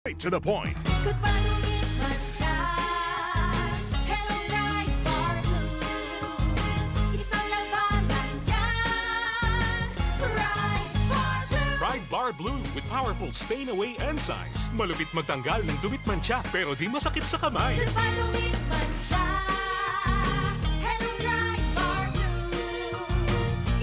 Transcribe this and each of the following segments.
Right to the point. Good palumit man siya. Hello, right or blue. Isang labanan yan. Right or blue. Pride Bar Blue with powerful stain-away enzymes. Malupit magtanggal ng dumit mancha pero di masakit sa kamay. Good palumit man siya. Hello, right or blue.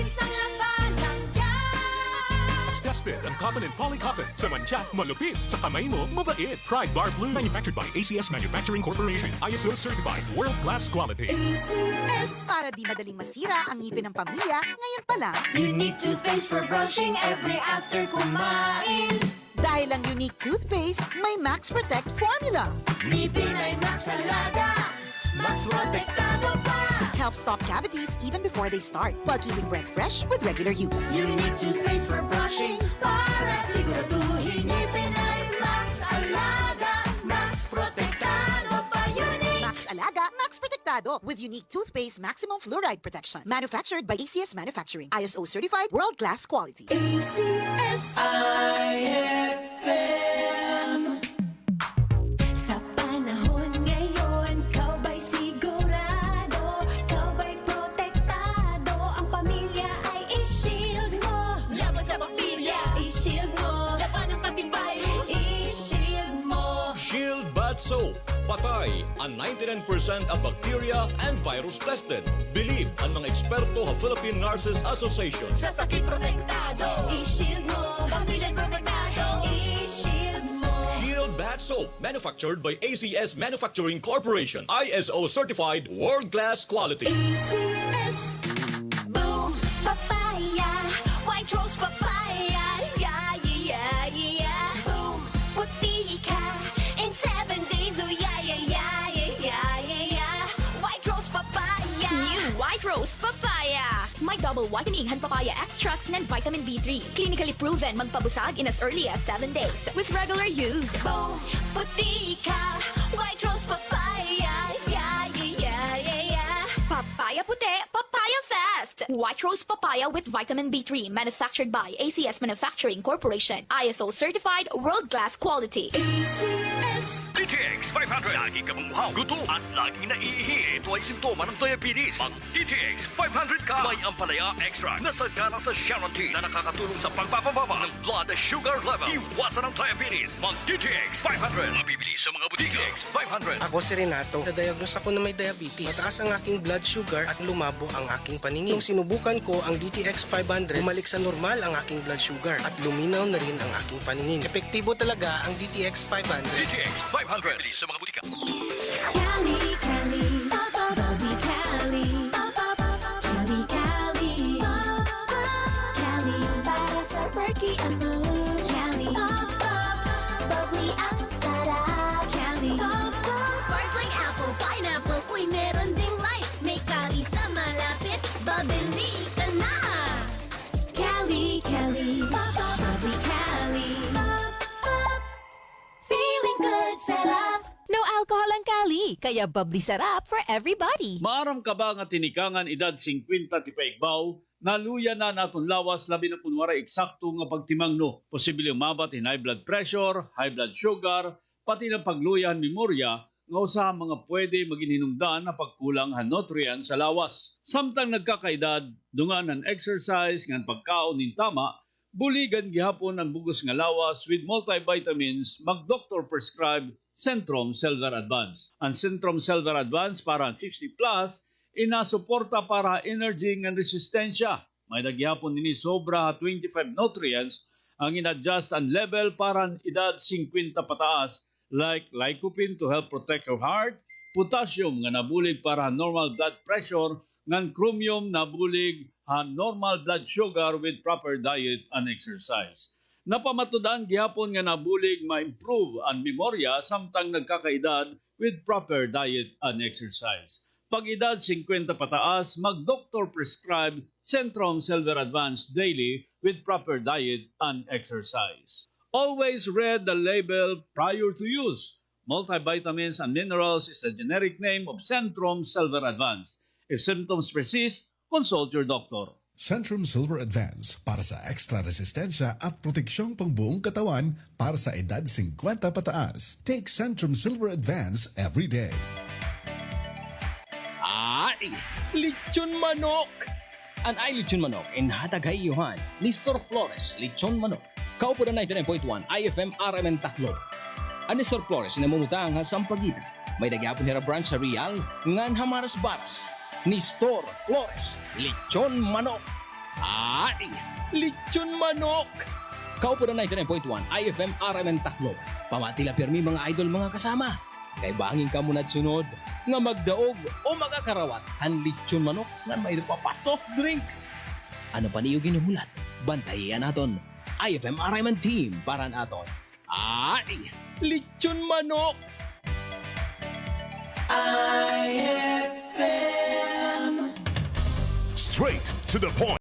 Isang labanan yan. As tested on cotton and polycotton. Sa mancha, malupit. Sa kamay mo, mabait. Pride Bar Blue. Manufactured by ACS Manufacturing Corporation. ISO certified. World-class quality. ACS. Para di madaling masira ang ngipin ng pamilya, ngayon pa lang, Unique toothpaste for brushing every after kumain. dahil ang unique toothpaste, may Max Protect formula. Ngipin ay Max Alaga, Max Protektado pa. Helps stop cavities even before they start, while keeping breath fresh with regular use. Unique toothpaste for brushing para siguraduhin ngipin ay Max Alaga, Max Protektado pa. Unique. Max Alaga, Max Protectado with unique toothpaste maximum fluoride protection. Manufactured by ACS Manufacturing. ISO certified world-class quality. ACS. Sa panahon ngayon, kau ba'y sigurado? Kau ba'y protektado? Ang pamilya ay i-shield mo. Laban sa bakterya, i-shield mo. Laban ng pati virus, i-shield mo. Shield Bad Soap. Patay ang 99% ang bacteria and virus tested. Believe ang mga eksperto sa Philippine Nurses Association. Sa sakit protektado. I-shield mo. Pamilyang protektado, i-shield mo. Shield Bad Soap. Manufactured by ACS Manufacturing Corporation. ISO certified world-class quality. ACS. Boom, papaya, white rose papaya, yeah, yeah, yeah. Boom, puti ka in 7 days, oh yeah, yeah, yeah, yeah, yeah, yeah. White rose papaya. New White Rose Papaya. May double whitening-han papaya extracts and vitamin B3. Clinically proven magpabusag in as early as 7 days with regular use. Boom, puti ka, white rose papaya, yeah, yeah, yeah, yeah, yeah. Papaya puti, papaya fast. White Rose Papaya with vitamin B3 manufactured by ACS Manufacturing Corporation. ISO certified world-class quality. ACS. DTX 500. Lagi ka mamuhaw, gutom at laging naiihi. Ito ay simptoma ng diabetes. Mag DTX 500 ka. May ampalaya extra na sagana sa Sharon T na nakakatulong sa pagpapababa ng blood sugar level. Iwasan ang diabetes. Mag DTX 500. Mabibili sa mga butika. DTX 500. Ako si Renato, na-diagnose ako na may diabetes. Mataas ang aking blood sugar at lumabo ang aking paningin. Nung sinubukan ko ang DTX 500, bumalik sa normal ang aking blood sugar at luminaw na rin ang aking paningin. Epektibo talaga ang DTX 500. DTX 500. Mabibili sa mga butika. Cali, Cali, Bobby Cali, Cali, Cali, Cali, para sa perky at mood. Cali, bubbly ang sarap. Cali, sparkling apple, pineapple, uy meron ding light. May Cali sa malapit, babili ka na. Cali, Cali, bubbly Cali, feeling good, sarap. No alcohol ang Cali, kaya bubbly sarap for everybody. Maaram ka ba nga tinikangan edad 50 ti paigbaw, naluya na naton lawas labi na kunwara eksakto nga pagtimang no. Posible umabat in high blood pressure, high blood sugar, pati na pagluyan memorya, nga usa mga pwede maginhinungdan na pagkulang han nutrients sa lawas. Samtang nagkakaedad, dungan ang exercise ngan pagkaon nin tama, buligan gihapon ang bugos nga lawas with multivitamins mag-doctor prescribed Centrum Silver Advance. Ang Centrum Silver Advance para 50 plus, inasuporta para energy ng resistensya. May nagyapon nini sobra 25 nutrients ang inadjust ang level para edad 50 pataas like lycopene to help protect your heart, potassium nga nabulig para normal blood pressure, ngan chromium nabulig normal blood sugar with proper diet and exercise. Napamatudan gihapon nga nabulig ma-improve ang memorya samtang nagkakaedad with proper diet and exercise. Pag edad 50 pataas, mag-doctor prescribed Centrum Silver Advance daily with proper diet and exercise. Always read the label prior to use. Multivitamins and minerals is the generic name of Centrum Silver Advance. If symptoms persist, consult your doctor. Centrum Silver Advance para sa extra resistensya at proteksyong pangbuong katawan para sa edad 50 pataas. Take Centrum Silver Advance every day. Ay, lechon manok! An ay lechon manok inhatag Johan ni Store Flores lechon manok. Kaupo na 99.1 IFM RMN Tacloban. Ani Store Flores namumutang ha Sampaguita. May nagyapon nila branch sa Real ngan Hamaras Baras. Ni Store Flores lechon manok. Ay, lechon manok! Kaupo na 99.1 IFM RMN Tacloban. Pamatila pirmi mga idol mga kasama. Kay bangin ka muna sunod nga magdaog o magakarawat ang lechon manok nga may pa soft drinks. Ano pa niyo ginuhulat? Bantayan naton. IFM RMN team para naton. Ay, lechon manok! Straight to the point.